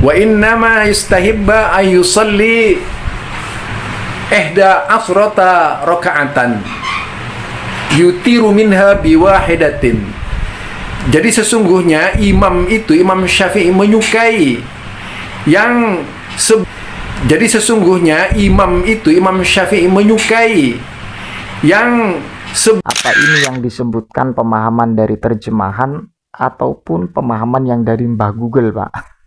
Wa innama yastahibba ay yusalli ihda asrata raka'atan yutiru minha biwahidatin. Jadi sesungguhnya Imam Syafi'i menyukai yang jadi sesungguhnya Imam Syafi'i menyukai yang apa ini yang disebutkan pemahaman dari terjemahan ataupun pemahaman yang dari Mbah Google, Pak?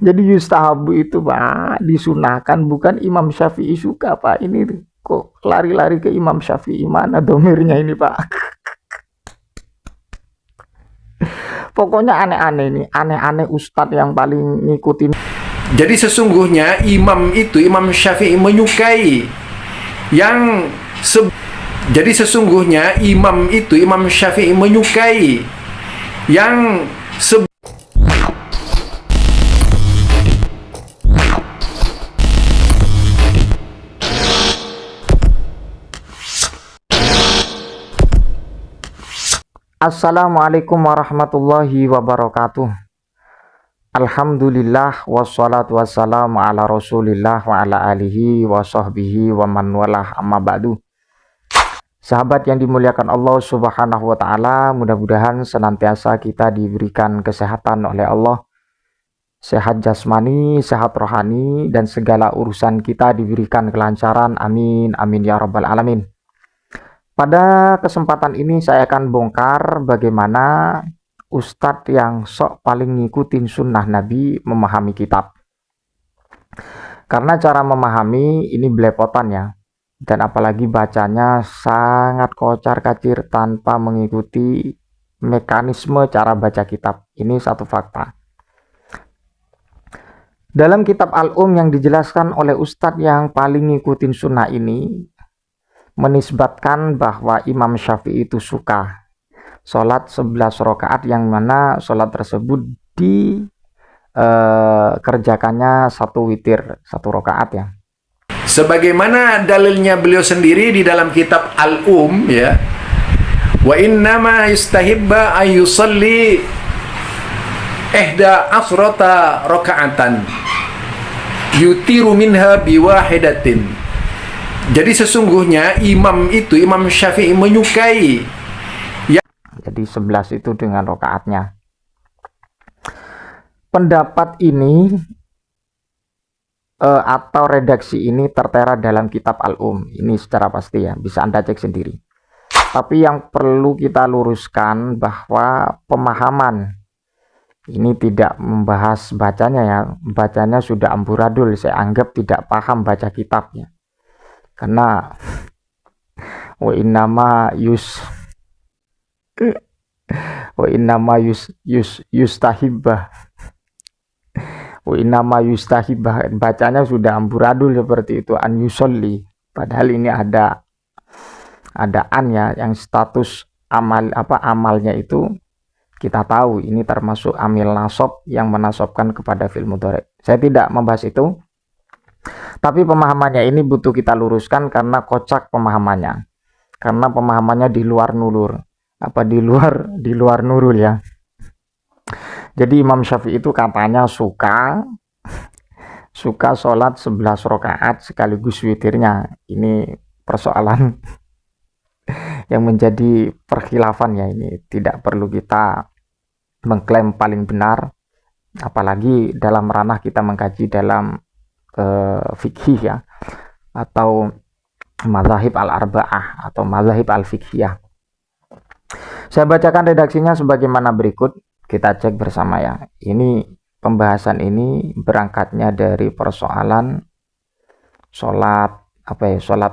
Jadi yustahabu itu, Pak, disunahkan, bukan Imam Syafi'i suka, Pak. Ini kok lari-lari ke Imam Syafi'i, mana domirnya ini, Pak? Pokoknya aneh-aneh ini, aneh-aneh ustadz yang paling ngikutin. Jadi sesungguhnya Imam Syafi'i menyukai yang jadi sesungguhnya Imam Syafi'i menyukai yang Assalamualaikum warahmatullahi wabarakatuh. Alhamdulillah wassalatu wassalamu ala rasulillah wa ala alihi wa sahbihi wa man walah, amma ba'du. Sahabat yang dimuliakan Allah subhanahu wa ta'ala, mudah-mudahan senantiasa kita diberikan kesehatan oleh Allah, sehat jasmani, sehat rohani, dan segala urusan kita diberikan kelancaran. Amin, amin ya rabbal alamin. Pada kesempatan ini saya akan bongkar bagaimana ustadz yang sok paling ngikutin sunnah Nabi memahami kitab. Karena cara memahami ini belepotan ya, dan apalagi bacanya sangat kocar-kacir tanpa mengikuti mekanisme cara baca kitab. Ini satu fakta. Dalam kitab yang dijelaskan oleh ustadz yang paling ngikutin sunnah ini, menisbatkan bahwa Imam Syafi'i itu suka sholat 11 rakaat, yang mana sholat tersebut dikerjakannya satu witir, satu rakaat ya. Sebagaimana dalilnya beliau sendiri di dalam kitab ya. Wa innama yastahibba ay yusalli ihda asrata raka'atan yutiru minha biwahidatin. Jadi sesungguhnya Imam Syafi'i menyukai jadi 11 itu dengan rakaatnya. Pendapat ini atau redaksi ini tertera dalam kitab ini secara pasti ya, bisa Anda cek sendiri. Tapi yang perlu kita luruskan bahwa pemahaman ini tidak membahas bacanya ya. Bacanya sudah amburadul, saya anggap tidak paham baca kitabnya. Karena wa innama yustahibbah bacanya sudah amburadul seperti itu, an yusolli, padahal ini ada an ya, yang status amalnya itu kita tahu ini termasuk amil nasab yang menasobkan kepada fi'il mudhari'. Saya tidak membahas itu, tapi pemahamannya ini butuh kita luruskan karena kocak pemahamannya. Karena pemahamannya di luar nurul. Di luar nurul ya. Jadi Imam Syafi'i itu katanya suka sholat 11 rakaat sekaligus witirnya. Ini persoalan yang menjadi perkhilafan ya. Ini tidak perlu kita mengklaim paling benar. Apalagi dalam ranah kita mengkaji dalam fikih ya, atau mazahib al-arba'ah atau mazahib al-fikhiyah. Saya bacakan redaksinya sebagaimana berikut, kita cek bersama ya. Ini pembahasan ini berangkatnya dari persoalan sholat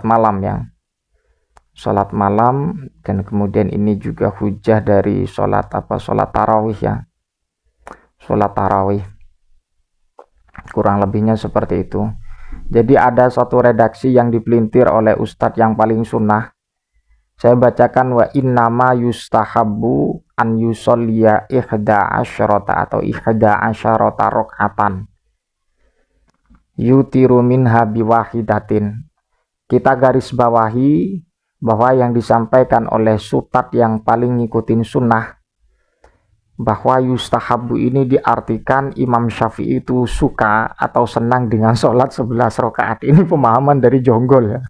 malam ya, sholat malam, dan kemudian ini juga hujah dari sholat tarawih ya, sholat tarawih. Kurang lebihnya seperti itu. Jadi ada satu redaksi yang dipelintir oleh ustadz yang paling sunnah. Saya bacakan, wa innama yustahabbu an yusolliya ihda asyrata atau ihda asyarata rok'atan yutiru minha biwahidatin. Kita garis bawahi bahwa yang disampaikan oleh ustadz yang paling ngikutin sunnah bahwa yustahabu ini diartikan Imam Syafi'i itu suka atau senang dengan sholat 11 rakaat. Ini pemahaman dari Jonggol ya.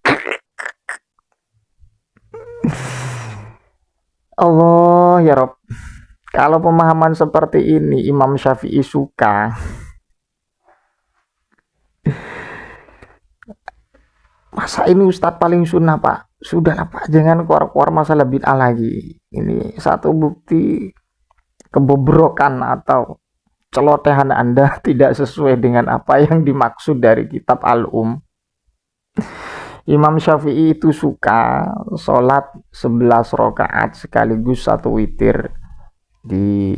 Allah ya Rob. Kalau pemahaman seperti ini Imam Syafi'i suka, masa ini Ustadz paling sunnah Pak? Sudahlah Pak, jangan keluar-keluar masalah bid'ah lagi. Ini satu bukti kebobrokan atau celotehan Anda tidak sesuai dengan apa yang dimaksud dari kitab Al-Um. Imam Syafi'i itu suka sholat 11 rakaat sekaligus satu witir di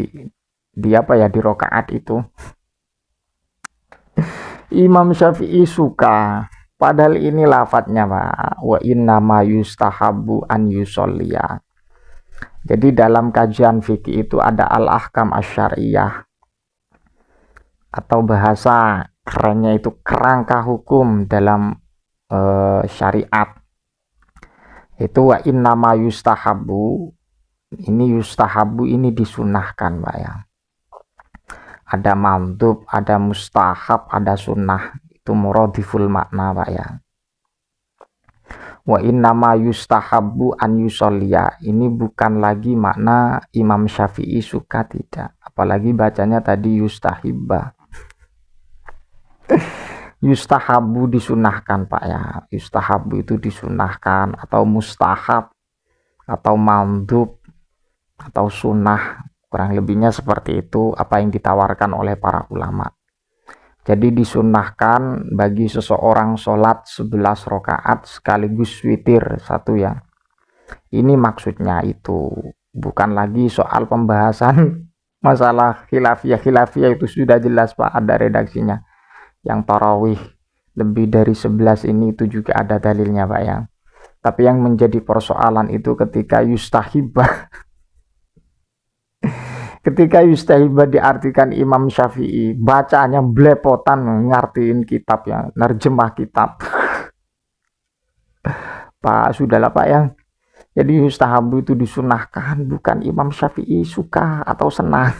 apa ya, di rakaat itu. Imam Syafi'i suka, padahal ini lafadznya Pak, wa inna ma yustahabu an yusolliya. Jadi dalam kajian fikih itu ada al-ahkam asy-syar'iyyah, atau bahasa kerennya itu kerangka hukum dalam syariat. Itu wa inna ma yustahabu, ini yustahabu ini disunahkan Pak ya. Ada mandub, ada mustahab, ada sunnah. Itu muradiful makna Pak ya. Wa inna ma yustahabu an yusolliya, ini bukan lagi makna Imam Syafi'i suka, tidak. Apalagi bacanya tadi yustahibba. Yustahabu disunahkan Pak ya. Yustahabu itu disunahkan, atau mustahab, atau mandub, atau sunnah, kurang lebihnya seperti itu apa yang ditawarkan oleh para ulama. Jadi disunahkan bagi seseorang sholat 11 rakaat sekaligus witir satu ya. Ini maksudnya itu, bukan lagi soal pembahasan masalah khilafiyah itu sudah jelas Pak, ada redaksinya. Yang tarawih lebih dari 11 ini itu juga ada dalilnya Pak ya. Tapi yang menjadi persoalan itu ketika yustahibah. Ketika yustahibah diartikan Imam Syafi'i, bacanya blepotan ngartiin kitab ya, nerjemah kitab. Pak, sudahlah Pak ya. Jadi yustahabu itu disunahkan, bukan Imam Syafi'i suka atau senang.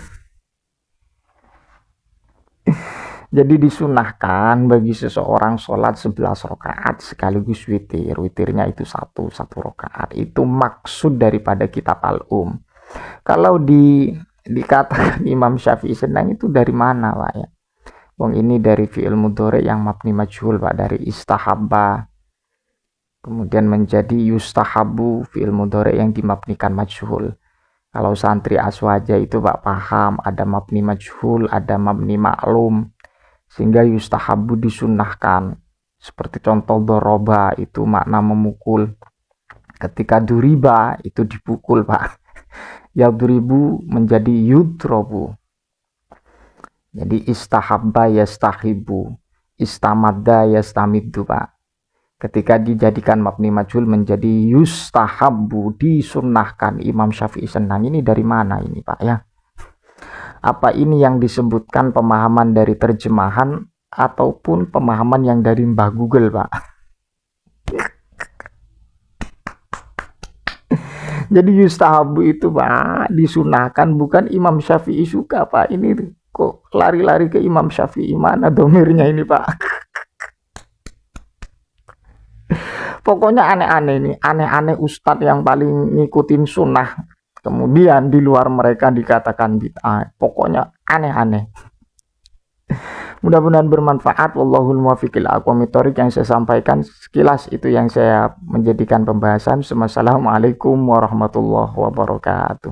Jadi disunahkan bagi seseorang sholat 11 rakaat sekaligus witir. Witirnya itu satu rakaat. Itu maksud daripada kitab Al-Um. Kalau dikatakan Imam Syafi'i senang itu dari mana Pak ya? Wong ini dari fi'il mudhari yang mabni majhul Pak, dari istahabba kemudian menjadi yustahabu, fi'il mudhari yang dimabnikan majhul. Kalau santri aswaja itu Pak paham, ada mabni majhul, ada mabni maklum, sehingga yustahabu disunahkan. Seperti contoh doroba itu makna memukul, ketika duriba itu dipukul Pak. Yadribu menjadi yudrobu. Jadi istahabba yastahibu, istamadda yastamiddu Pak. Ketika dijadikan mabni majhul menjadi yustahabbu, disunnahkan. Imam Syafi'i senang, ini dari mana ini Pak ya? Apa ini yang disebutkan pemahaman dari terjemahan ataupun pemahaman yang dari Mbah Google Pak? Jadi yustahabu itu Pak disunahkan, bukan Imam Syafi'i suka Pak. Ini kok lari-lari ke Imam Syafi'i, mana domirnya ini Pak? Pokoknya aneh-aneh ini, aneh-aneh ustadz yang paling ngikutin sunnah. Kemudian di luar mereka dikatakan bid'ah. Pokoknya aneh-aneh. Mudah-mudahan bermanfaat. Wallahul muwaffiq ila aqwamit thoriq. Yang saya sampaikan sekilas itu yang saya menjadikan pembahasan. Wassalamualaikum warahmatullahi wabarakatuh.